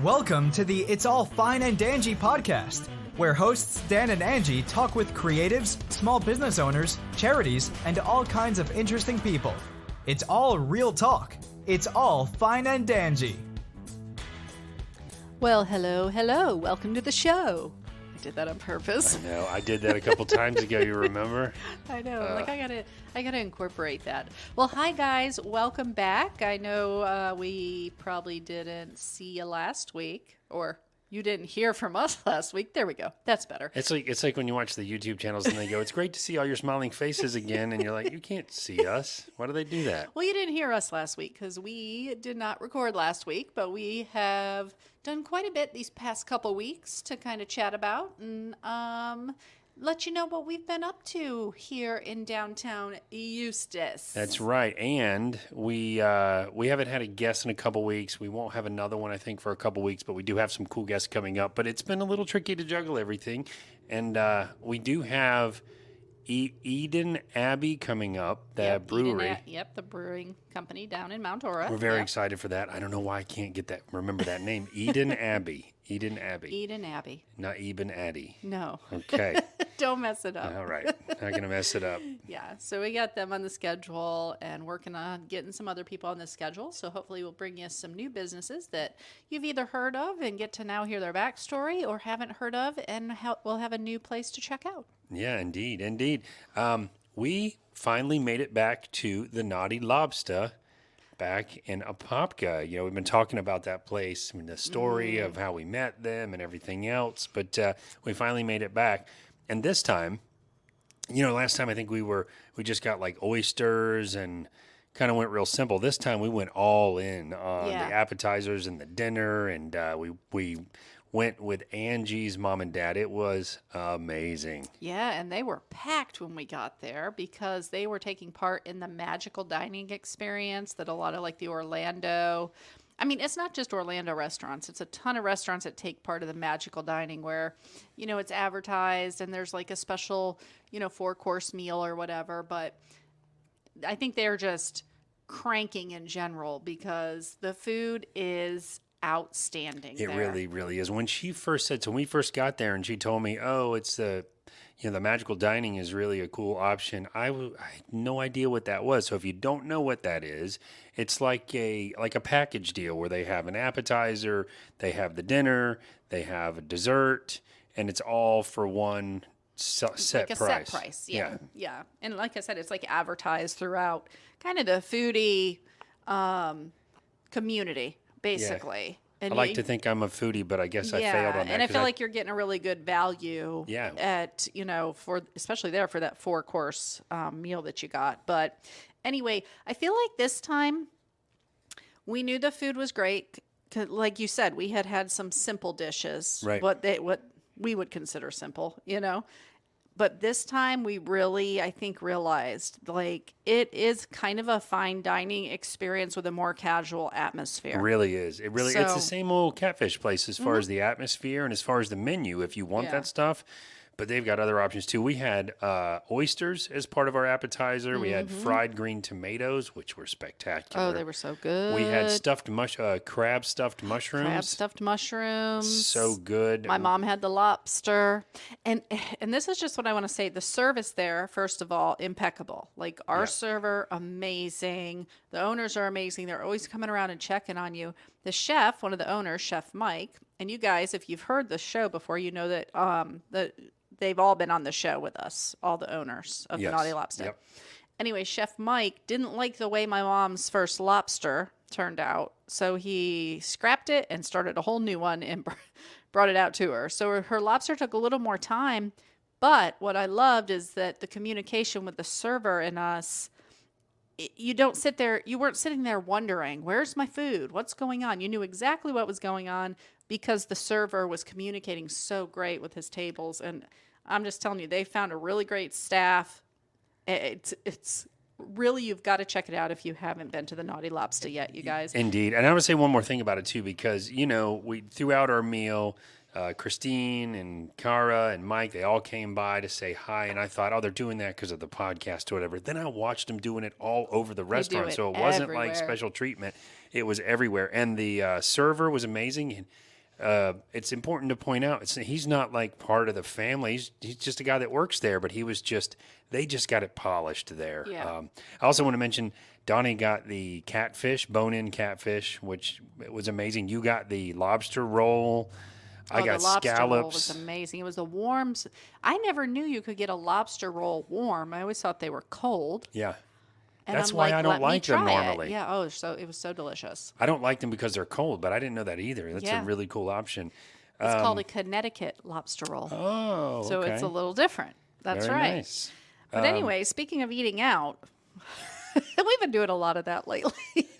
Welcome to the It's All Fine and Danjee podcast, where hosts Dan and Angie talk with creatives, small business owners, charities, and all kinds of interesting people. It's all real talk. It's all fine and Danjee. Well, hello. Welcome to the show. I did that on purpose. I know. I did that a couple times ago. You remember? I know. I gotta incorporate that. Well, hi guys. Welcome back. I know we probably didn't see you last week, or you didn't hear from us last week. There we go. That's better. It's like when you watch the YouTube channels and they go, "It's great to see all your smiling faces again," and you're like, "You can't see us. Why do they do that?" Well, you didn't hear us last week because we did not record last week, but we have done quite a bit these past couple weeks to kind of chat about and let you know what we've been up to here in downtown Eustis. That's right. And we haven't had a guest in a couple weeks. We won't have another one, I think, for a couple weeks, but we do have some cool guests coming up. But it's been a little tricky to juggle everything. And we do have Eden Abbey coming up, the brewery. The brewing company down in Mount Dora. We're very excited for that. I don't know why I can't remember that name. Eden Abbey. Eden Abbey. Not Eben Addy. No. Okay. Don't mess it up. All right. Not going to mess it up. Yeah. So we got them on the schedule and working on getting some other people on the schedule. So hopefully we'll bring you some new businesses that you've either heard of and get to now hear their backstory or haven't heard of, and we'll have a new place to check out. Yeah, indeed. We finally made it back to the Naughty Lobster back in Apopka. You know, we've been talking about that place, the story of how we met them and everything else, but we finally made it back. And this time, last time I think we just got like oysters and kind of went real simple. This time we went all in on the appetizers and the dinner, and we went with Angie's mom and dad. It was amazing. Yeah, and they were packed when we got there because they were taking part in the magical dining experience that a lot of like the Orlando, it's not just Orlando restaurants. It's a ton of restaurants that take part of the magical dining where, it's advertised and there's like a special, 4-course meal or whatever. But I think they're just cranking in general because the food is outstanding. It really, really is. When we first got there and she told me, it's the magical dining is really a cool option. I had no idea what that was. So if you don't know what that is, it's like a package deal where they have an appetizer, they have the dinner, they have a dessert, and it's all for one set price. Set price. Yeah. And like I said, it's like advertised throughout kind of the foodie community. Basically. Yeah. I like to think I'm a foodie, but I guess I failed on that. And I feel like you're getting a really good value at, for especially there for that 4-course meal that you got. But anyway, I feel like this time we knew the food was great. Like you said, we had some simple dishes, right? What we would consider simple, But this time we really, I think, realized like it is kind of a fine dining experience with a more casual atmosphere. It really is. It's the same old catfish place as far as the atmosphere and as far as the menu if you want that stuff. But they've got other options too. We had oysters as part of our appetizer. We had fried green tomatoes, which were spectacular. Oh, they were so good. We had crab stuffed mushrooms. So good. My mom had the lobster. And this is just what I want to say. The service there, first of all, impeccable. Like our server, amazing. The owners are amazing. They're always coming around and checking on you. The chef, one of the owners, Chef Mike, and you guys, if you've heard the show before, you know that they've all been on the show with us, all the owners of the Naughty Lobster. Yep. Anyway, Chef Mike didn't like the way my mom's first lobster turned out, so he scrapped it and started a whole new one and brought it out to her. So her lobster took a little more time, but what I loved is that the communication with the server and us, you weren't sitting there wondering, where's my food? What's going on? You knew exactly what was going on because the server was communicating so great with his tables. And I'm just telling you, they found a really great staff. It's really, you've got to check it out if you haven't been to the Naughty Lobster yet, you guys. Indeed. And I would say one more thing about it too, because, we throughout our meal, Christine and Cara and Mike, they all came by to say hi. And I thought, they're doing that because of the podcast or whatever. Then I watched them doing it all over the restaurant. So it wasn't like special treatment. It was everywhere. And the server was amazing. And it's important to point out, he's not like part of the family. He's just a guy that works there, but they just got it polished there. Yeah. I also want to mention Donnie got the catfish, bone-in catfish, which was amazing. You got the lobster roll. I got the lobster roll scallops. was amazing. It was the warm. I never knew you could get a lobster roll warm. I always thought they were cold. Yeah. And That's I'm why like, I don't "Let me like them try it." normally. Yeah. Oh, so it was so delicious. I don't like them because they're cold, but I didn't know that either. That's a Yeah. really cool option. It's called a Connecticut lobster roll. Oh, So okay. it's a little different. That's Very right. nice. But anyway, speaking of eating out, we've been doing a lot of that lately.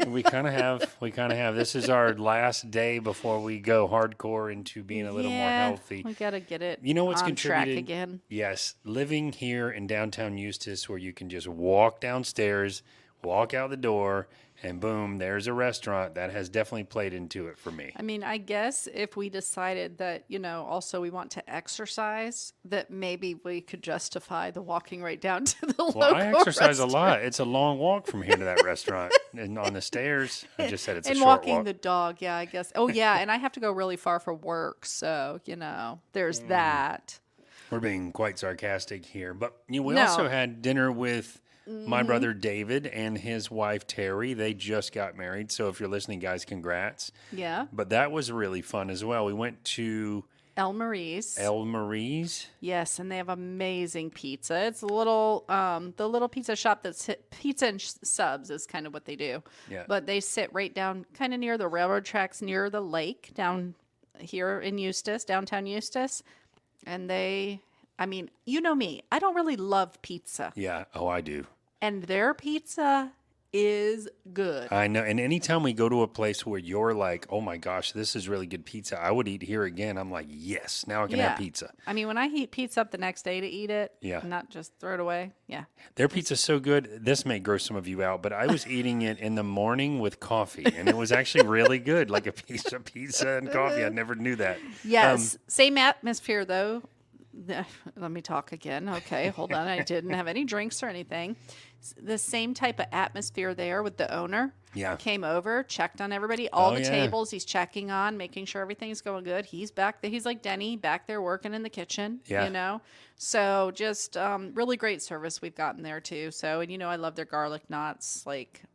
We kind of have. This is our last day before we go hardcore into being a little more healthy. We got to get it You know what's on track contributed? again. Yes, living here in downtown Eustis, where you can just walk downstairs, walk out the door, and boom, there's a restaurant. That has definitely played into it for me. I mean, I guess if we decided that, also we want to exercise, that maybe we could justify the walking right down to the local Well, I exercise restaurant. a lot. It's a long walk from here to that restaurant, and on the stairs. I just said it's a And short walking walk. the dog, yeah, I guess. Oh, yeah, and I have to go really far for work, so, there's that. We're being quite sarcastic here, but we No. also had dinner with my brother David and his wife Terry. They just got married, so if you're listening, guys, congrats. Yeah. But that was really fun as well. We went to El Marie's. El Marie's. Yes, and they have amazing pizza. It's a little, the little pizza shop that's pizza and subs is kind of what they do. Yeah. But they sit right down, kind of near the railroad tracks, near the lake, down here in Eustis, downtown Eustis. And I mean, you know me, I don't really love pizza. Yeah. Oh, I do. And their pizza is good. I know. And anytime we go to a place where you're like, oh my gosh, this is really good pizza, I would eat here again. I'm like, yes, now I can have pizza. I mean, when I heat pizza up the next day to eat it, Yeah. not just throw it away. Yeah. Their pizza's so good. This may gross some of you out, but I was eating it in the morning with coffee, and it was actually really good, like a piece of pizza and coffee. I never knew that. Yes. Same atmosphere, though. Let me talk again. Okay, hold on. I didn't have any drinks or anything. The same type of atmosphere there with the owner. Yeah. Came over, checked on everybody, all Oh, the yeah. tables. He's checking on, making sure everything's going good. He's back there. He's like Denny, back there working in the kitchen. Yeah. So just really great service we've gotten there too. So and I love their garlic knots.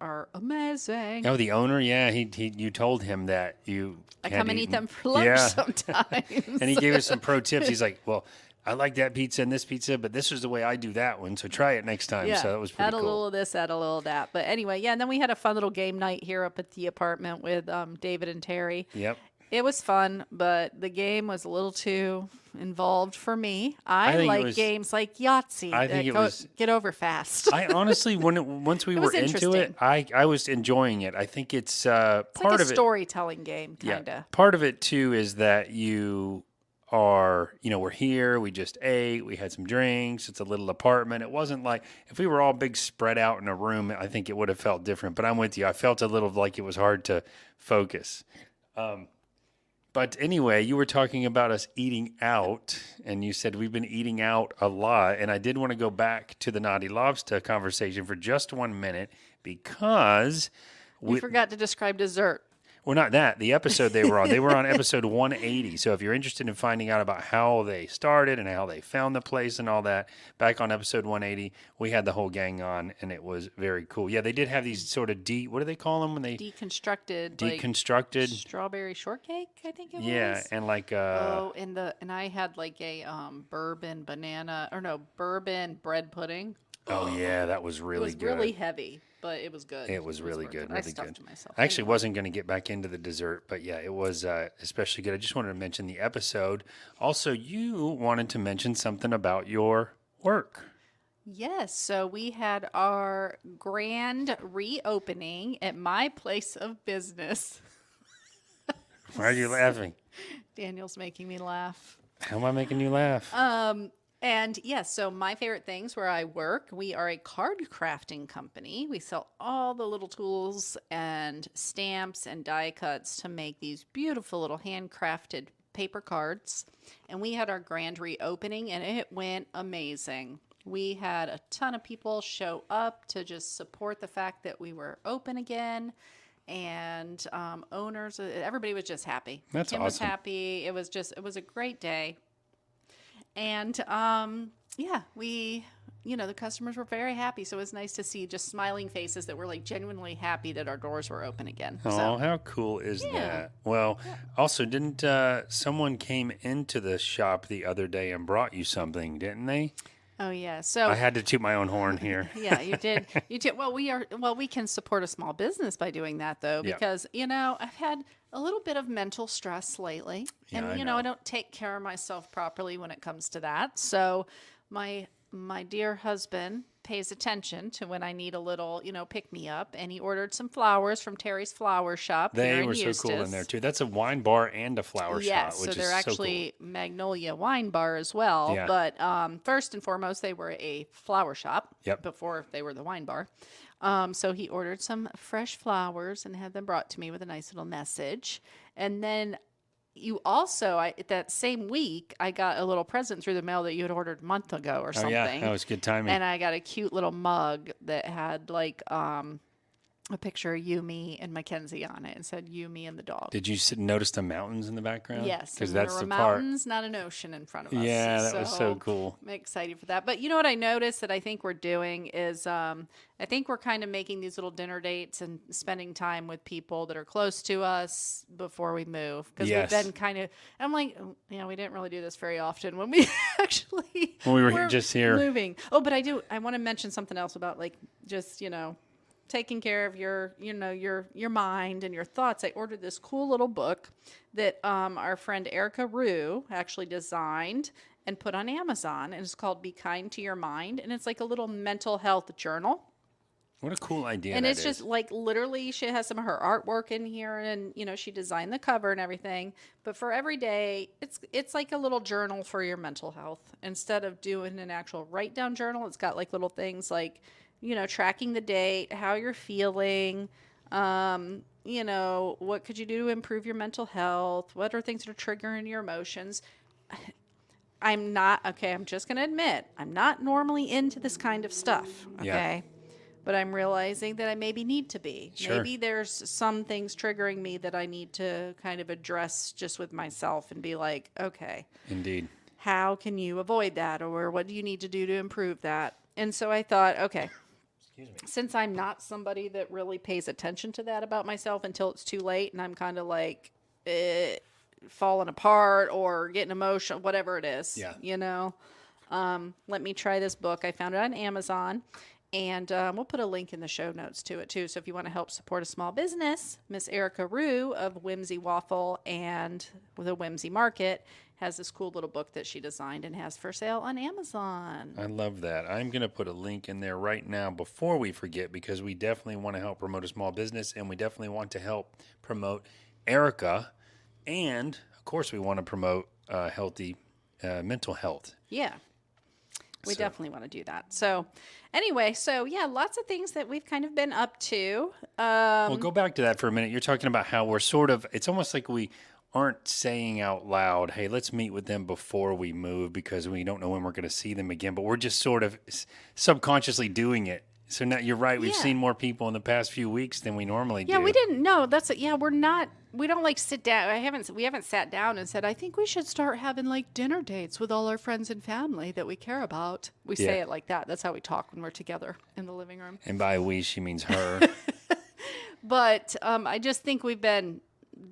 Are amazing. Oh, the owner, yeah, you told him that you. I had come and eat eaten- them for lunch Yeah. sometimes. And he gave us some pro tips. He's like, well, I like that pizza and this pizza, but this is the way I do that one. So try it next time. So that was pretty add a cool. little of this, add a little of that. But anyway, yeah. And then we had a fun little game night here up at the apartment with David and Terry. Yep. It was fun, but the game was a little too involved for me. I I think it like was- games like Yahtzee I that think it was- get over fast. I honestly, once we It were was into it, interesting. I was enjoying it. I think it's It's part like a of it. storytelling game, kind Yeah. of. Part of it too is that you are, we're here, we just ate, we had some drinks, it's a little apartment. It wasn't like if we were all big spread out in a room, I think it would have felt different. But I'm with you. I felt a little like it was hard to focus. But anyway, you were talking about us eating out, and you said we've been eating out a lot. And I did want to go back to the Naughty Lobster conversation for just 1 minute because You forgot to describe dessert. well, not that. The episode they were on episode 180. So if you're interested in finding out about how they started and how they found the place and all that, back on episode 180, we had the whole gang on, and it was very cool. Yeah, they did have these sort of what do they call them when they Deconstructed. deconstructed? Strawberry shortcake, I think it was. Yeah, and like and I had like a bourbon bread pudding. oh yeah, that was It really was good. really heavy, but it was good. It was really worth good, it. really I stuffed good. myself. I actually Anyway. wasn't going to get back into the dessert, but yeah, it was especially good. I just wanted to mention the episode. Also, you wanted to mention something about your work. Yes, so we had our grand reopening at my place of business. Why are you laughing? Daniel's making me laugh. How am I making you laugh? And yes, so my favorite things where I work, we are a card crafting company. We sell all the little tools and stamps and die cuts to make these beautiful little handcrafted paper cards. And we had our grand reopening and it went amazing. We had a ton of people show up to just support the fact that we were open again. and owners. Everybody was just happy. That's Kim was awesome. happy. It was a great day. And yeah, the customers were very happy. So it was nice to see just smiling faces that were like genuinely happy that our doors were open again. Oh, So how cool is Yeah. that? Well, also, didn't someone came into the shop the other day and brought you something, didn't they? oh yeah. So I had to toot my own horn here. yeah, you did. You did. Well, we can support a small business by doing that though, Yeah. because I've had a little bit of mental stress lately, Yeah, I and know. I don't take care of myself properly when it comes to that. So my dear husband pays attention to when I need a little, pick me up, and he ordered some flowers from Terry's Flower Shop here They in were so cool in Eustis. there too. That's a wine bar and a flower Yes, shop, which so they're is so actually Magnolia Wine Bar as well. Yeah. But first and foremost, they were a flower shop Yep. before they were the wine bar. So he ordered some fresh flowers and had them brought to me with a nice little message. And then that same week, I got a little present through the mail that you had ordered a month ago or cool. Oh something. yeah, that was good timing. And I got a cute little mug that had like a picture of Yumi and Mackenzie on it and said Yumi and the dog. Did you notice the mountains in the background? Yes, because and there that's were the part. mountains, not an ocean in front of us. Yeah, that was so cool. I'm excited for that. But you know what I noticed that I think we're doing is I think we're kind of making these little dinner dates and spending time with people that are close to us before we move. Because Yes. we've been kind of, I'm like, we didn't really do this very often when we actually When we were were just here. moving. Oh, but I want to mention something else about like just, taking care of your mind and your thoughts. I ordered this cool little book that our friend Erica Rue actually designed and put on Amazon, and it's called Be Kind to Your Mind, and it's like a little mental health journal. What a cool idea And that it's just is. like literally she has some of her artwork in here, and she designed the cover and everything. But for every day, it's like a little journal for your mental health. Instead of doing an actual write down journal, it's got like little things like tracking the date, how you're feeling, what could you do to improve your mental health? What are things that are triggering your emotions? I'm just going to admit, I'm not normally into this kind of stuff. Okay. Yeah. But I'm realizing that I maybe need to be. Sure. Maybe there's some things triggering me that I need to kind of address just with myself and be like, okay, Indeed. how can you avoid that? Or what do you need to do to improve that? And so I thought, okay, since I'm not somebody that really pays attention to that about myself until it's too late, and I'm kind of like falling apart or getting emotional, whatever it is, Yeah. let me try this book. I found it on Amazon, and we'll put a link in the show notes to it too. So if you want to help support a small business, Miss Erica Rue of Whimsy Waffle and the Whimsy Market has this cool little book that she designed and has for sale on Amazon. I love that. I'm going to put a link in there right now before we forget, because we definitely want to help promote a small business, and we definitely want to help promote Erica. And, of course, we want to promote healthy mental health. Yeah. We So- definitely want to do that. So anyway, lots of things that we've kind of been up to. Well, go back to that for a minute. You're talking about how we're it's almost like we aren't saying out loud, hey, let's meet with them before we move because we don't know when we're going to see them again. But we're just sort of subconsciously doing it. So now you're right. We've Yeah. seen more people in the past few weeks than we normally do. Yeah, we didn't know. We don't like sit down. We haven't sat down and said, I think we should start having like dinner dates with all our friends and family that we care about. We say Yeah. it like that. That's how we talk when we're together in the living room. And by we, she means her. But I just think we've been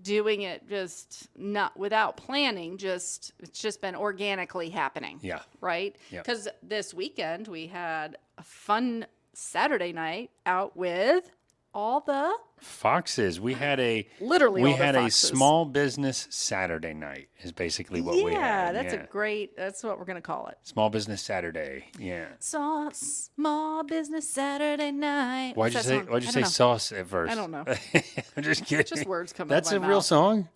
doing it just not without planning. It's just been organically happening. Yeah. Right? Yeah. Because this weekend we had a fun Saturday night out with all the Foxes. We had literally we all the had a foxes. small business Saturday night is basically what we had. That's what we're going to call it. Small business Saturday. Yeah. So small business Saturday night. Why'd you say I don't know. sauce at first? I don't know. I'm just kidding. Just words come That's out of a my real mouth. song?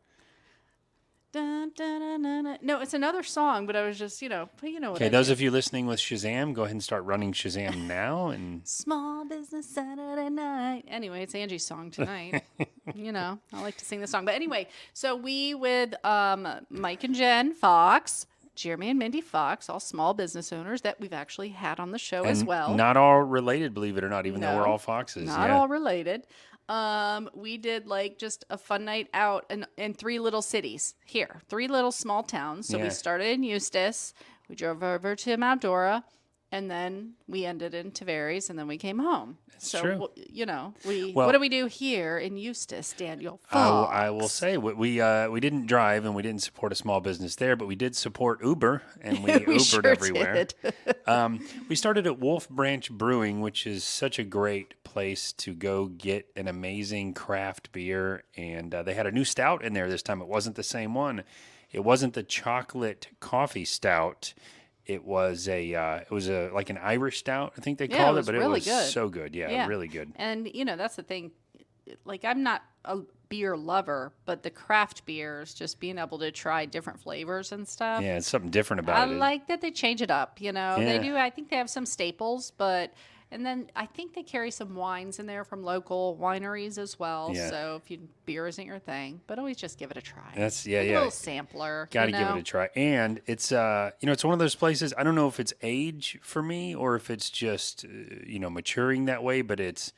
Dun, dun, dun, dun, dun. No, it's another song, but I was just, but you know what Okay, I those do. of you listening with Shazam, go ahead and start running Shazam now. And Small business Saturday night. Anyway, it's Angie's song tonight. I like to sing this song. But anyway, so we with Mike and Jen Fox, Jeremy and Mindy Fox, all small business owners that we've actually had on the show as well. not all related, believe it or not, even though we're No, all foxes. Not yeah. all related. We did like just a fun night out in three little cities here, three little small towns. So we started in Eustis, we drove over to Mount Dora, and then we ended in Tavares, and then we came home. That's true. What do we do here in Eustis, Daniel? I will say we didn't drive and we didn't support a small business there, but we did support Uber, and we Ubered sure everywhere. did. We started at Wolf Branch Brewing, which is such a great place to go get an amazing craft beer, and they had a new stout in there this time. It wasn't the same one. It wasn't the chocolate coffee stout. It was like an Irish stout, I think they called it, but really it was good. so good. Yeah, really good. And that's the thing. Like, I'm not a beer lover, but the craft beers, just being able to try different flavors and stuff. Yeah, it's something different about it. I like that they change it up. They Yeah. do. I think they have some staples, and then I think they carry some wines in there from local wineries as well. Yeah. So if beer isn't your thing, but always just give it a try. That's Like a little sampler. Got to give it a try. And it's it's one of those places. I don't know if it's age for me or if it's just maturing that way, but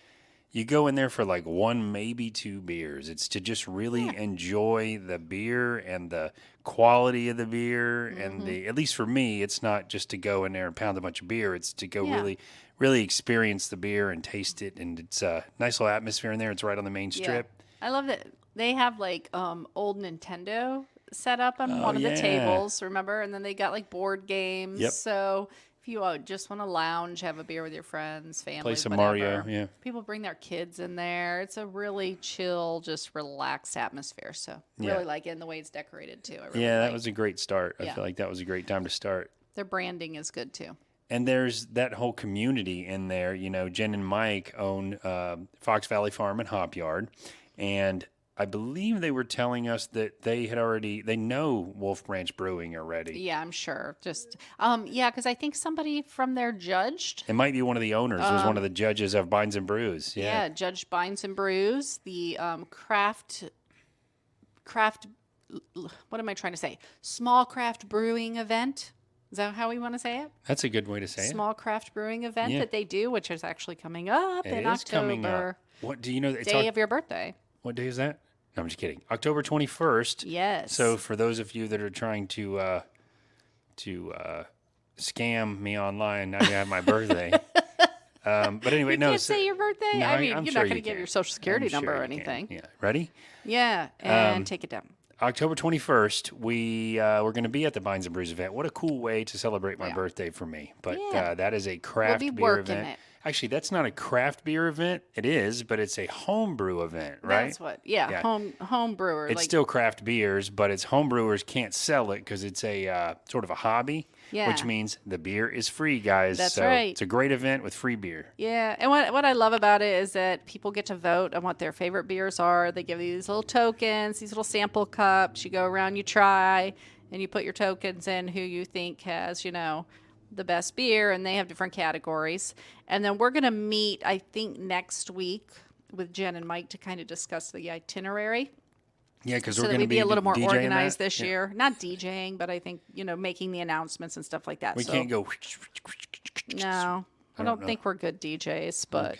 you go in there for like one, maybe two beers. It's to just really enjoy the beer and the quality of the beer. And at least for me, it's not just to go in there and pound a bunch of beer. It's to go really experience the beer and taste it. And it's a nice little atmosphere in there. It's right on the main strip. I love that they have like old Nintendo set up on one of the tables, remember? And then they got like board games. Yep. So if you just want to lounge, have a beer with your friends, family, Play some whatever, Mario, people bring their kids in there. It's a really chill, just relaxed atmosphere. So really like it, and the way it's decorated too. That was a great start. I feel like that was a great time to start. Their branding is good too. And there's that whole community in there. Jen and Mike own Fox Valley Farm and Hop Yard, and I believe they were telling us that they know Wolf Branch Brewing already. Yeah, I'm sure. Just, because I think somebody from there judged. It might be one of the owners. It was one of the judges of Bines and Brews. Yeah, Judge Bines and Brews, the craft, what am I trying to say? Small craft brewing event. Is that how we want to say it? That's a good way to say it. Small craft brewing event that they do, which is actually coming up in October. Coming up. What do you know? Day of your birthday. What day is that? No, I'm just kidding. October 21st. Yes. So for those of you that are trying to scam me online, now you have my birthday. But anyway, you can't say your birthday. No, I mean, I'm you're sure not going to give your social security number or you anything. can. Yeah. Ready? Yeah, and take it down. October 21st, we're going to be at the Bines and Brews event. What a cool way to celebrate my birthday for me. But that is a craft beer event. It. Actually, that's not a craft beer event. It is, but it's a homebrew event, right? That's what, home brewer. It's still craft beers, but it's home brewers can't sell it because it's a sort of a hobby, which means the beer is free, guys. That's so right. It's a great event with free beer. Yeah, and what I love about it is that people get to vote on what their favorite beers are. They give you these little tokens, these little sample cups. You go around, you try, and you put your tokens in who you think has, the best beer, and they have different categories. And then we're going to meet, I think, next week with Jen and Mike to kind of discuss the itinerary. Yeah, because so we're that going to be a little more DJing organized that. this year. Not DJing, but I think, making the announcements and stuff like that. We can't go. No, I don't think we're good DJs, but,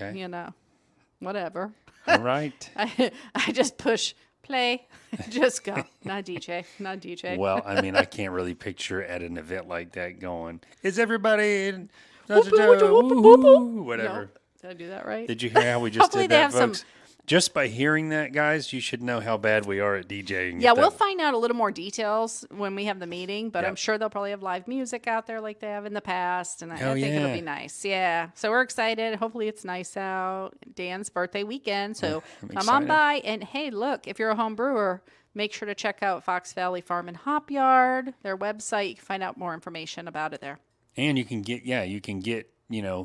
whatever. All right. I just push play, just go. Not DJ. Well, I mean, I can't really picture at an event like that going, is everybody whatever. Did I do that right? Did you hear how we just Hopefully did they that, have folks? Just by hearing that, guys, you should know how bad we are at DJing. Yeah, we'll find out a little more details when we have the meeting, but Yep. I'm sure they'll probably have live music out there like they have in the past, and I think yeah. it'll be nice. Yeah, so we're excited. Hopefully it's nice out. Dan's birthday weekend, so come on excited. by. And hey, look, if you're a home brewer, make sure to check out Fox Valley Farm and Hop Yard, their website. You can find out more information about it there. And you can get,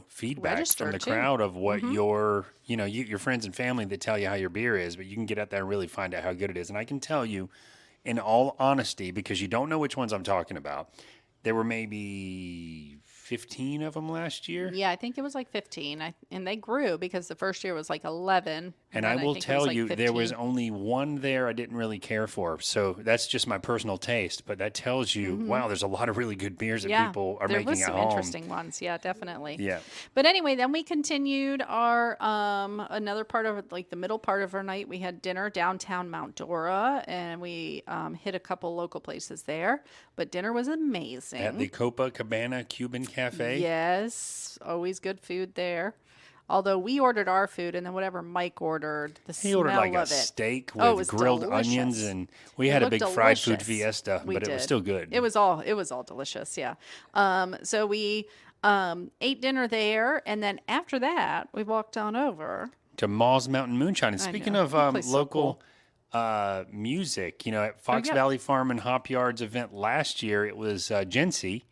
feedback Register, from the too. crowd of what your friends and family that tell you how your beer is, but you can get out there and really find out how good it is. And I can tell you, in all honesty, because you don't know which ones I'm talking about, there were maybe 15 of them last year. Yeah, I think it was like 15. And they grew because the first year was like 11. And then I will think it was tell like you, there was 15. only one there I didn't really care for. So that's just my personal taste. But that tells you, wow, there's a lot of really good beers that Yeah, people are there making was at some home. interesting ones. Yeah, definitely. Yeah. But anyway, then we continued our another part of like the middle part of our night. We had dinner downtown Mount Dora, and we hit a couple local places there. But dinner was amazing. At the Copacabana Cuban Cafe. Yes, always good food there. Although we ordered our food, and then whatever Mike ordered, the He smell ordered like a of it. steak Oh, it with was grilled onions, delicious. and we It had a looked big fried food delicious. fiesta, We but it was did. still good. It was all delicious. Yeah. So we ate dinner there, and then after that, we walked on over. To Mall's Mountain Moonshine. And speaking know. of That place is so local music, at Fox yep. Valley Farm and Hop Yards event last year, it was Jency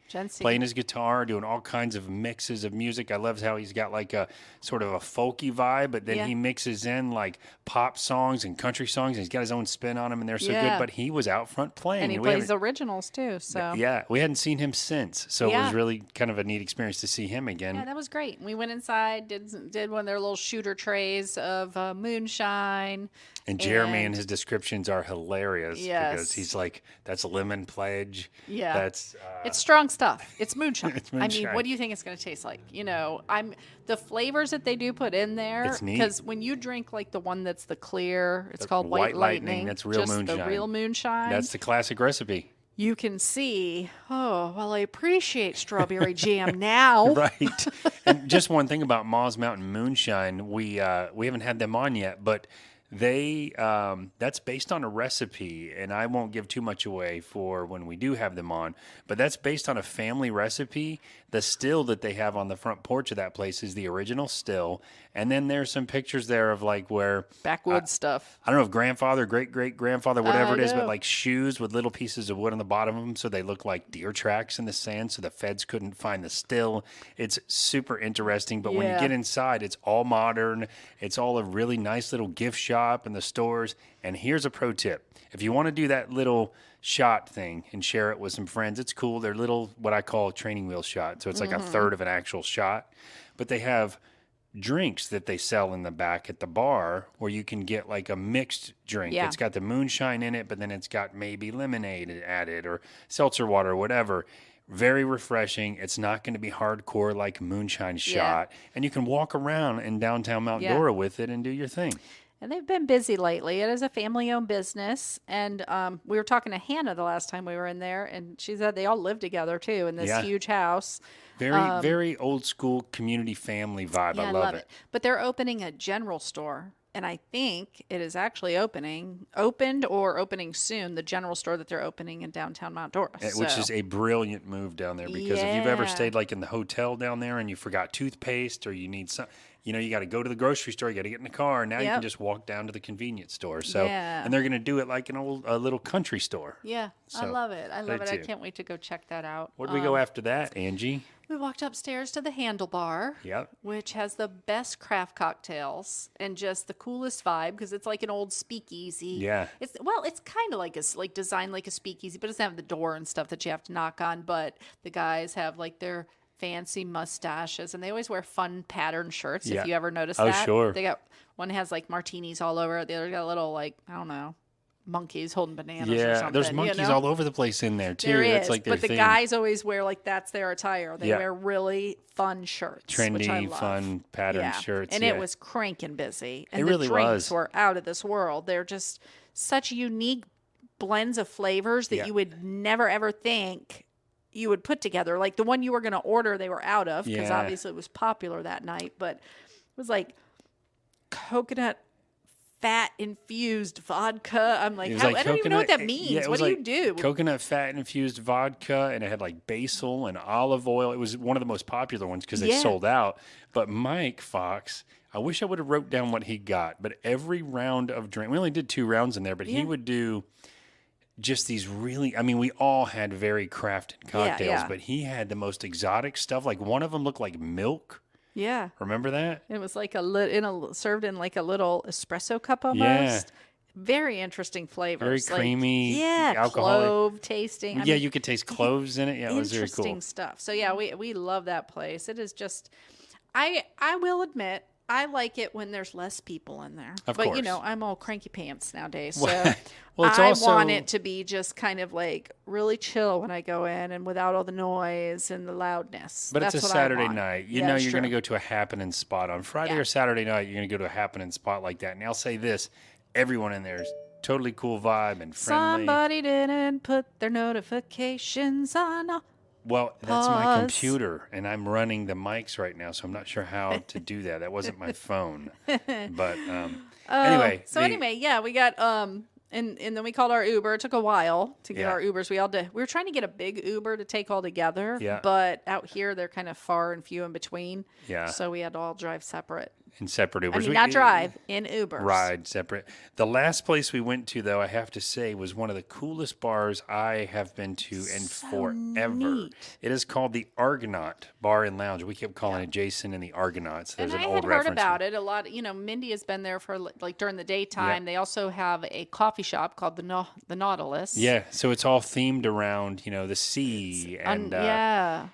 playing his guitar, doing all kinds of mixes of music. I love how he's got like a sort of a folky vibe, but then Yeah. he mixes in like pop songs and country songs, and he's got his own spin on them, and they're so good. Yeah. But he was out front playing. And he we plays haven't- originals too. So Yeah, we hadn't seen him since, so it Yeah. was really kind of a neat experience to see him again. yeah, that was great. We went inside, did one of their little shooter trays of moonshine. And Jeremy and his descriptions are hilarious because Yes. he's like, "That's a lemon pledge. Yeah. That's It's strong stuff. It's moonshine. It's I mean, moonshine. what do you think it's going to taste like? The flavors that they do put in there. It's neat. Because when you drink like the one that's the clear, it's called White Lightning. That's real just moonshine. the real moonshine. that's the classic recipe." You can see. Oh, well, I appreciate strawberry jam now. Right. And just one thing about Ma's Mountain Moonshine, we haven't had them on yet, but they that's based on a recipe, and I won't give too much away for when we do have them on, but that's based on a family recipe. The still that they have on the front porch of that place is the original still, and then there's some pictures there of like where Backwoods stuff. I don't know if grandfather, great-great-grandfather, whatever it is, but know. like shoes with little pieces of wood on the bottom of them so they look like deer tracks in the sand so the feds couldn't find the still. It's super interesting, but when you Yeah. get inside, it's all modern. It's all a really nice little gift shop in the stores. And here's a pro tip. If you want to do that little shot thing and share it with some friends, it's cool. They're little, what I call training wheel shot. So it's like a third of an actual shot. But they have drinks that they sell in the back at the bar where you can get like a mixed drink. Yeah. It's got the moonshine in it, but then it's got maybe lemonade added or seltzer water or whatever. Very refreshing. It's not going to be hardcore like moonshine shot. And you can walk around in downtown Mount Yeah. Dora with it and do your thing. And they've been busy lately. It is a family-owned business, and we were talking to Hannah the last time we were in there, and she said they all live together too in this Yeah. huge house. Very, very old school community family vibe. Yeah, I love it. But they're opening a general store, and I think it is actually opened or opening soon. The general store that they're opening in downtown Mount Dora, Which So- is a brilliant move down there because if you've ever Yeah. stayed like in the hotel down there and you forgot toothpaste or you need some, you got to go to the grocery store, you got to get in the car, and now you Yep. can just walk down to the convenience store. So, Yeah. and they're going to do it like a little country store. Yeah, I So, love it. I love it. I too. can't wait to go check that out. Where'd we go after that, Angie? We walked upstairs to the Handlebar, Yep. which has the best craft cocktails and just the coolest vibe because it's like an old speakeasy. Yeah. It's kind of like like designed like a speakeasy, but it doesn't have the door and stuff that you have to knock on. But the guys have like their fancy mustaches, and they always wear fun pattern shirts. Yeah. If you ever notice Oh, that, sure. They got one has like martinis all over it. The other got little like I don't know monkeys holding bananas or Yeah, something. there's monkeys all over the place in there too. There That's is, like their but the thing. guys always wear like that's their attire. They Yeah. wear really fun shirts, which I Trendy, love. fun pattern Yeah. shirts. and yeah. it was cranking busy. And It the really drinks was. were out of this world. They're just such unique blends of flavors that Yeah. you would never ever think you would put together. Like the one you were going to order, they were out of because Yeah. obviously it was popular that night. But it was like coconut fat infused vodka. I'm like, It was how, like I don't even know what that coconut- means. yeah, it What was do you like do? Coconut fat infused vodka, and it had like basil and olive oil. It was one of the most popular ones because they Yeah. sold out. But Mike Fox, I wish I would have wrote down what he got. But every round of drink, we only did 2 rounds in there, but Yeah. he would do just these really. I mean, we all had very crafted cocktails, yeah. but he had the most exotic stuff. Like one of them looked like milk. Yeah. Remember that? It was like served in like a little espresso cup almost. Yeah. very interesting flavors. Very creamy, alcoholic. Clove tasting. Yeah, you could taste cloves in it. Yeah, it was very cool. Interesting stuff. So yeah, we love that place. It is just, I will admit, I like it when there's less people in there. Of but course. you know, I'm all cranky pants nowadays, so Well, it's I also- want it to be just kind of like really chill when I go in and without all the noise and the loudness. But That's it's a what I Saturday want. night. You Yeah, know it's you're going to true. go to a happening spot on Friday Yeah. or Saturday night. You're going to go to a happening spot like that. And I'll say this: everyone in there is totally cool vibe and friendly. Somebody didn't put their notifications on. Well, that's my Pause. computer, and I'm running the mics right now, so I'm not sure how to do that. That wasn't my phone. But anyway. Anyway, yeah, we got and then we called our Uber. It took a while to get Yeah. our Ubers. We were trying to get a big Uber to take all together. Yeah. But out here they're kind of far and few in between. Yeah. So we had to all drive separate. in separate Ubers. I mean, not drive, in Ubers. Ride separate. The last place we went to, though, I have to say, was one of the coolest bars I have been to in forever. neat. It is called the Argonaut Bar and Lounge. We kept calling it Jason and the Argonauts. There's And an I old had heard reference. about it a lot. You know, Mindy has been there for like during the daytime. They also have a coffee shop called the Nautilus. Yeah, so it's all themed around, the sea and yeah.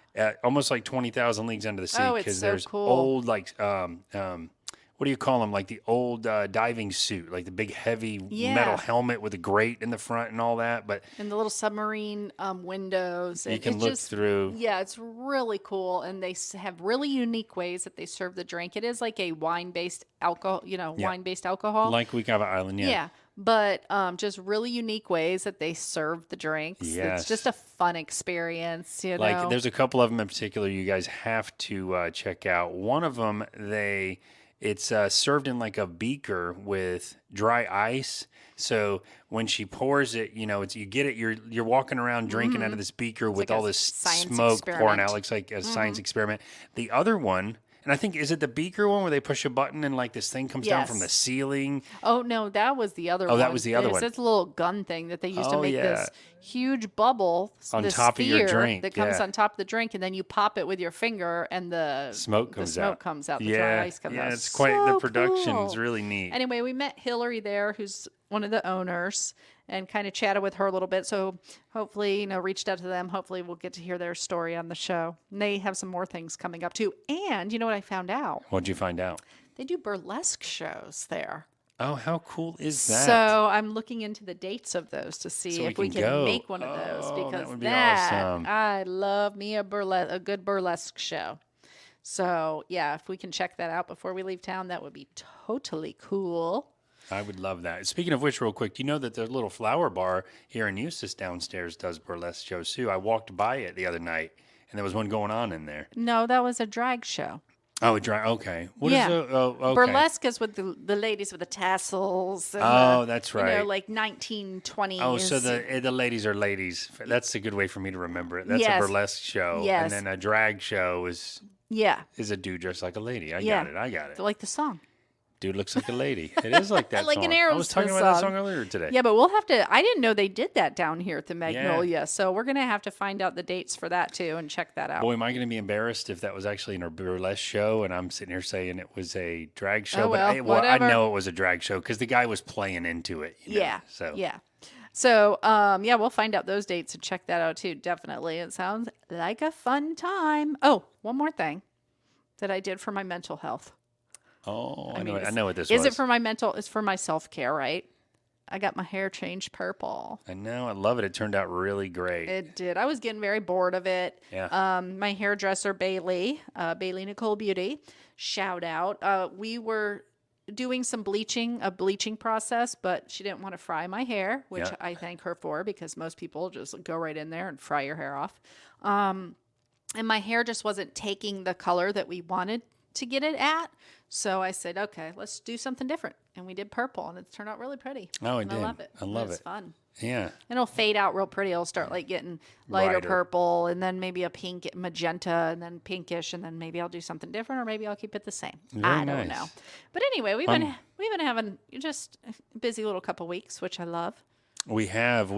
almost like 20,000 Leagues Under the Sea. Oh, it's so there's cool. old, like, what do you call them? Like the old diving suit, like the big heavy metal helmet with a grate in the front and all that. But And the little submarine windows. you can look through. Yeah, it's really cool. And they have really unique ways that they serve the drink. It is like a wine-based alcohol, wine-based alcohol. Like Weekava Island, Yeah. But just really unique ways that they serve the drinks. Yes. It's just a fun experience, Like there's a couple of them in particular you guys have to check out. One of them, it's served in like a beaker with dry ice. So when she pours it, you get it. You're walking around drinking out of this beaker with like all a this science smoke pouring experiment. out. Looks like a science experiment. The other one. And I think, is it the beaker one where they push a button and like this thing comes down from the Yes. ceiling? Oh, no, that was the other one. Oh, that was the other one. It's a little gun thing that they used to Oh, make yeah. this huge bubble On this top of your sphere drink, that comes yeah. on top of the drink, and then you pop it with your finger, and the Smoke comes out. the dry ice comes out. Yeah, it's quite, the So production's cool. really neat. Anyway, we met Hillary there, who's one of the owners, and kind of chatted with her a little bit. So hopefully, reached out to them. Hopefully, we'll get to hear their story on the show. And they have some more things coming up too. And you know what I found out? What'd you find out? They do burlesque shows there. Oh, how cool is that? So I'm looking into the dates of those to see So we if we can can go. make one of those Oh, because that would be awesome. I love me a good burlesque show. So yeah, if we can check that out before we leave town, that would be totally cool. I would love that. Speaking of which, real quick, do you know that the little flower bar here in Eustis downstairs does burlesque shows too? I walked by it the other night, and there was one going on in there. No, that was a drag show. Oh, okay. What is Yeah. okay. Burlesque is with the ladies with the tassels. And that's right. like 1920s. Oh, so the ladies are ladies. That's a good way for me to remember it. That's Yes. a burlesque show. Yes. And then a drag show is a dude dressed like a lady. I got it. like the song. Dude looks like a lady. It is like that Like song. an I was talking Aerosmith about that song. song earlier today. Yeah, but we'll have to. I didn't know they did that down here at the Magnolia, so we're gonna have to find out the dates for that too and check that out. Boy, am I going to be embarrassed if that was actually in a burlesque show and I'm sitting here saying it was a drag show. Oh, well, I whatever. know it was a drag show because the guy was playing into it. Yeah. So Yeah. So, we'll find out those dates and check that out too. Definitely. It sounds like a fun time. Oh, one more thing that I did for my mental health. Oh, I mean, know what this is was. it for my mental? It's for my self-care, right? I got my hair changed purple. I know. I love it. It turned out really great. It did. I was getting very bored of it. Yeah. My hairdresser, Bailey Nicole Beauty, shout out. We were doing a bleaching process, but she didn't want to fry my hair, which Yeah. I thank her for because most people just go right in there and fry your hair off. And my hair just wasn't taking the color that we wanted to get it at. So I said, okay, let's do something different. And we did purple, and it turned out really pretty. Oh, it And did. I love it. I love It's it. fun. Yeah. And it'll fade out real pretty. It'll start like getting lighter Brighter. purple, and then maybe a pink magenta, and then pinkish, and then maybe I'll do something different, or maybe I'll keep it the same. I don't nice. know. But anyway, we've been having just a busy little couple weeks, which I love. We have.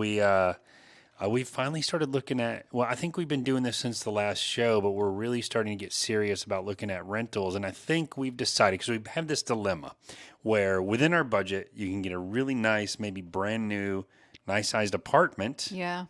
We finally started looking at, well, I think we've been doing this since the last show, but we're really starting to get serious about looking at rentals. And I think we've decided, because we have this dilemma where within our budget, you can get a really nice, maybe brand new, nice sized apartment, Yeah.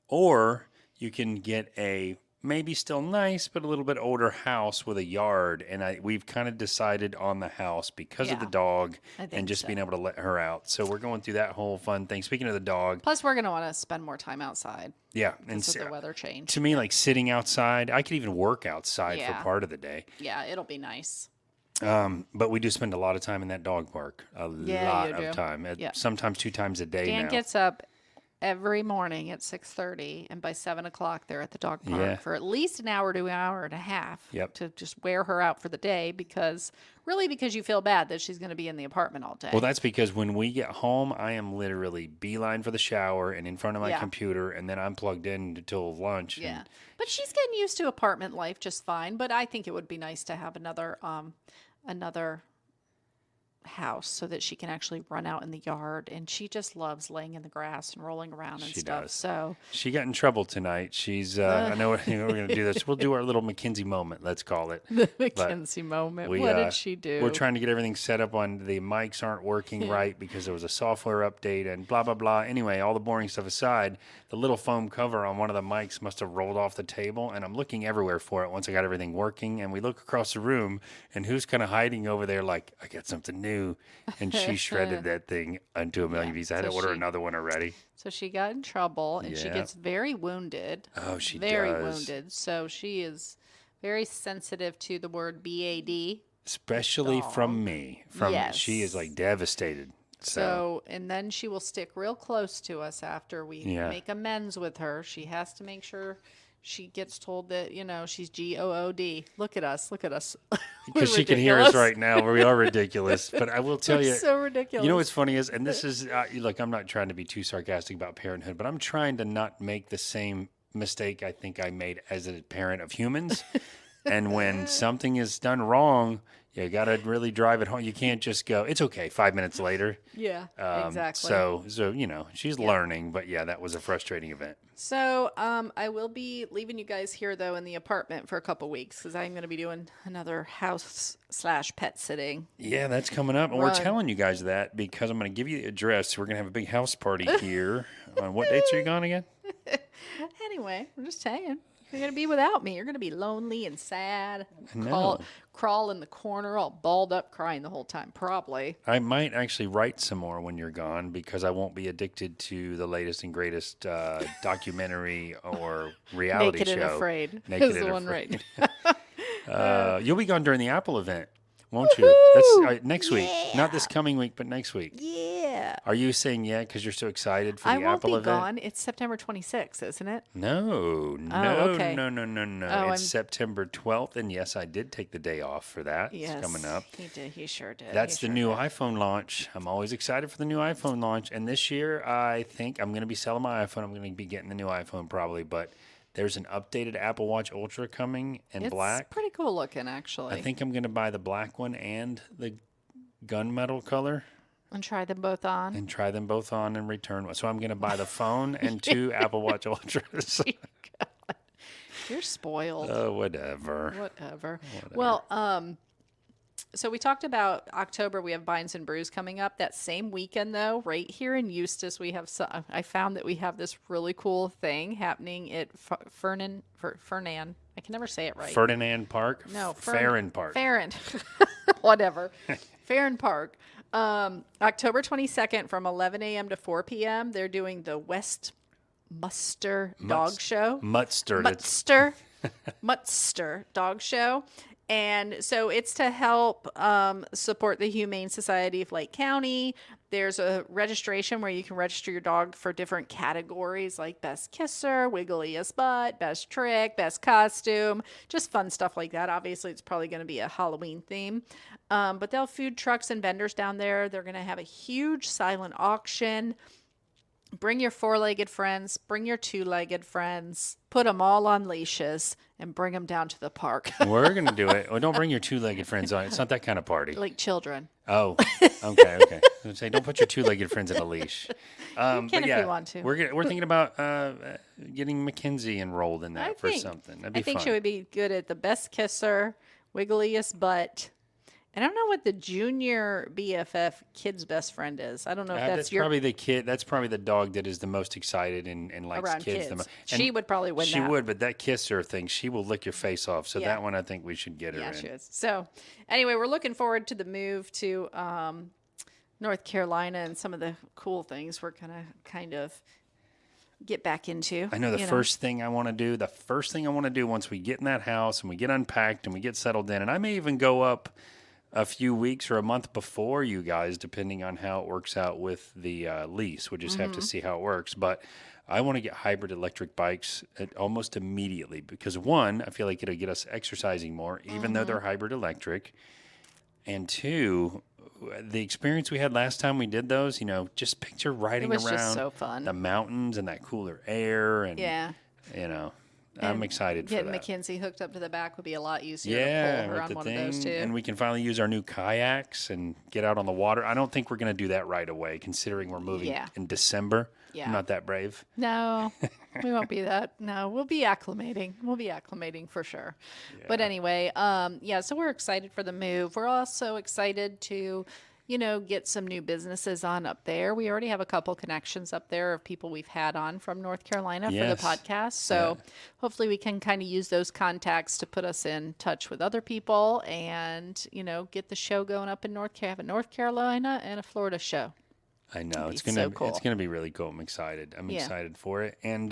or you can get a maybe still nice, but a little bit older house with a yard. And we've kind of decided on the house because of the Yeah, dog I and think just so. being able to let her out. So we're going through that whole fun thing. Speaking of the dog, Plus, we're going to want to spend more time outside yeah. And because of the weather change. to me, like sitting outside, I could even work outside for Yeah. part of the day. Yeah, it'll be nice. But we do spend a lot of time in that dog park. Yeah, Lot you of do. time. Yeah. Sometimes 2 times a day Dan now. gets up every morning at 6:30, and by 7 o'clock, they're at the dog park Yeah. for at least an hour to an hour and a half Yep. to just wear her out for the day because you feel bad that she's going to be in the apartment all day. Well, that's because when we get home, I am literally beeline for the shower and in front of my Yeah. computer, and then I'm plugged in until lunch. Yeah. And But she's getting used to apartment life just fine. But I think it would be nice to have another house so that she can actually run out in the yard. And she just loves laying in the grass and rolling around and She stuff. does. So she got in trouble tonight. She's, I know, we're going to do this. We'll do our little Mackenzie moment, let's call it. the Mackenzie moment. We, What did she do? We're trying to get everything set up on the mics aren't working right because there was a software update and blah, blah, blah. Anyway, all the boring stuff aside, the little foam cover on one of the mics must have rolled off the table, and I'm looking everywhere for it once I got everything working. And we look across the room, and who's kind of hiding over there like, I got something new. And she shredded that thing into a million pieces. I had so to order she- another one already. So she got in trouble and she Yeah. gets very wounded. Oh, she very does. wounded. So she is very sensitive to the word BAD. Especially from me. She is Yes. like devastated. So, and then she will stick real close to us after we Yeah. make amends with her. She has to make sure she gets told that, she's GOOD. Look at us. Look at us. Because We're she can hear us ridiculous. right now. We are ridiculous. But I will tell We're you, so ridiculous. you know what's funny is, and this is, look, I'm not trying to be too sarcastic about parenthood, but I'm trying to not make the same mistake I think I made as a parent of humans. And when something is done wrong, you got to really drive it home. You can't just go, it's okay, 5 minutes later. Yeah, exactly. So she's learning, but yeah, that was a frustrating event. So, I will be leaving you guys here though in the apartment for a couple weeks because I'm going to be doing another house/pet sitting. Yeah, that's coming up. And we're telling you guys that because I'm going to give you the address. We're going to have a big house party here. On what dates are you gone again? Anyway, I'm just saying. You're going to be without me. You're going to be lonely and sad. know. Crawl in the corner all balled up crying the whole time, probably. I might actually write some more when you're gone because I won't be addicted to the latest and greatest documentary or reality Naked show. and Afraid Naked is and the one Afraid. right. You'll be gone during the Apple event, won't you? That's next week. Not this coming week, but next week. Yeah. Are you saying yeah because you're so excited for I the won't Apple be event? gone. It's September 26th, isn't it? No. okay. No. Oh, It's September 12th, and yes, I did take the day off for that. Yes. It's coming up. He did. He sure did. That's He the sure new did. iPhone launch. I'm always excited for the new iPhone launch. And this year, I think I'm going to be selling my iPhone. I'm going to be getting the new iPhone probably. But there's an updated Apple Watch Ultra coming in black. It's pretty cool looking, actually. I think I'm going to buy the black one and the gunmetal color And try them both on. and try them both on and return one. So I'm going to buy the phone and 2 Apple Watch Ultras. You're spoiled. Whatever. Whatever. Well, so we talked about October. We have Vines and Brews coming up. That same weekend, though, right here in Eustis, we have. I found that we have this really cool thing happening at Fernan. I can never say it right. Ferdinand Park? No, Farron Park. Farron. Whatever. Farron Park. October 22nd from 11 a.m. to 4 p.m. They're doing the West Muster Dog Show. Mutster. Mutster Dog Show. And so it's to help support the Humane Society of Lake County. There's a registration where you can register your dog for different categories like best kisser, wiggliest butt, best trick, best costume, just fun stuff like that. Obviously, it's probably going to be a Halloween theme. But they'll have food trucks and vendors down there. They're going to have a huge silent auction. Bring your 4-legged friends, bring your 2-legged friends, put them all on leashes, and bring them down to the park. We're going to do it. Well, don't bring your 2-legged friends on. It's not that kind of party. Like children. Oh, okay. I was gonna say, don't put your 2-legged friends in a leash. You can but if you want to. We're thinking about getting Mackenzie enrolled in that I for think- something. That'd be I think fun. she would be good at the best kisser, wiggliest butt. I don't know what the junior BFF kid's best friend is. I don't know if That's that's your probably the kid. That's probably the dog that is the most excited and likes around kids. kids. The most. She would probably win She that. would, but that kisser thing, she will lick your face off. So Yeah. that one, I think we should get her Yeah, in. she is. So, anyway, we're looking forward to the move to North Carolina and some of the cool things we're gonna kind of get back into. I know the first thing I want to do. The first thing I want to do once we get in that house and we get unpacked and we get settled in, and I may even go up a few weeks or a month before you guys, depending on how it works out with the lease. We'll just have to see how it works. But I want to get hybrid electric bikes almost immediately because, one, I feel like it'll get us exercising more, even though they're hybrid electric. And two, the experience we had last time we did those, just picture riding was around just so fun. the mountains and that cooler air. And, Yeah. I'm And excited for Getting that. Mackenzie hooked up to the back would be a lot easier Yeah, to pull her with on the one thing, of those too. and we can finally use our new kayaks and get out on the water. I don't think we're going to do that right away, considering we're moving Yeah. in December. Yeah. I'm not that brave. No, we won't be that. No, we'll be acclimating. We'll be acclimating for sure. But anyway, so we're excited for the move. We're also excited to, get some new businesses on up there. We already have a couple connections up there of people we've had on from North Carolina for Yes. the podcast. So hopefully we can kind of use those contacts to put us in touch with other people and, get the show going up in North Carolina and a Florida show. I know be it's gonna so cool. it's gonna be really cool. I'm excited. I'm Yeah. excited for it, and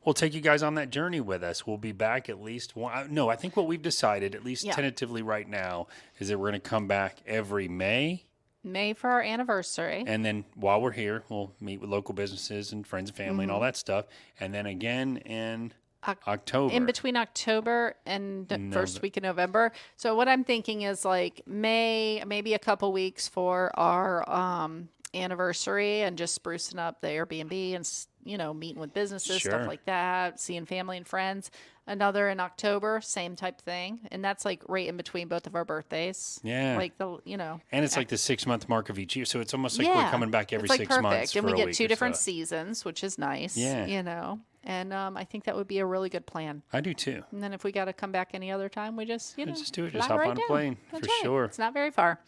we'll take you guys on that journey with us. We'll be back at least one. No, I think what we've decided, at least Yeah. tentatively right now, is that we're gonna come back every May. May for our anniversary. And then while we're here, we'll meet with local businesses and friends and family and all that stuff. And then again in October. In between October and the first week of November. So what I'm thinking is like May, maybe a couple weeks for our anniversary and just sprucing up the Airbnb and, meeting with businesses, Sure. stuff like that, seeing family and friends. Another in October, same type thing. And that's like right in between both of our birthdays. Yeah. Like And it's like the 6-month mark of each year. So it's almost like yeah, we're coming back every it's like 6 perfect. months. And for we a get week two or different so. seasons, which is nice. Yeah. And I think that would be a really good plan. I do too. And then if we got to come back any other time, we just, just do it. fly Just hop right on a down. plane, That's for right. sure. It's not very far.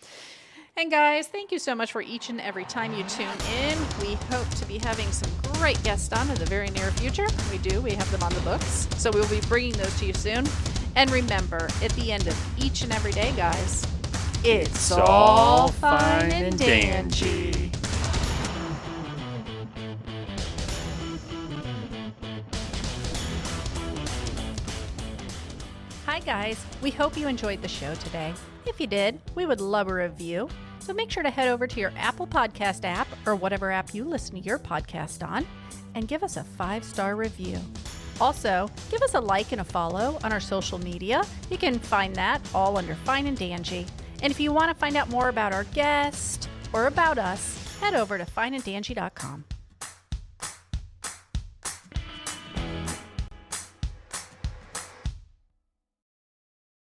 And guys, thank you so much for each and every time you tune in. We hope to be having some great guests on in the very near future. We do. We have them on the books. So we'll be bringing those to you soon. And remember, at the end of each and every day, guys, it's all fine and dandy. Hi guys, we hope you enjoyed the show today. If you did, we would love a review. So make sure to head over to your Apple Podcast app or whatever app you listen to your podcast on and give us a 5-star review. Also, give us a like and a follow on our social media. You can find that all under Fine and Danjee. And if you want to find out more about our guest or about us, head over to fineanddanjee.com.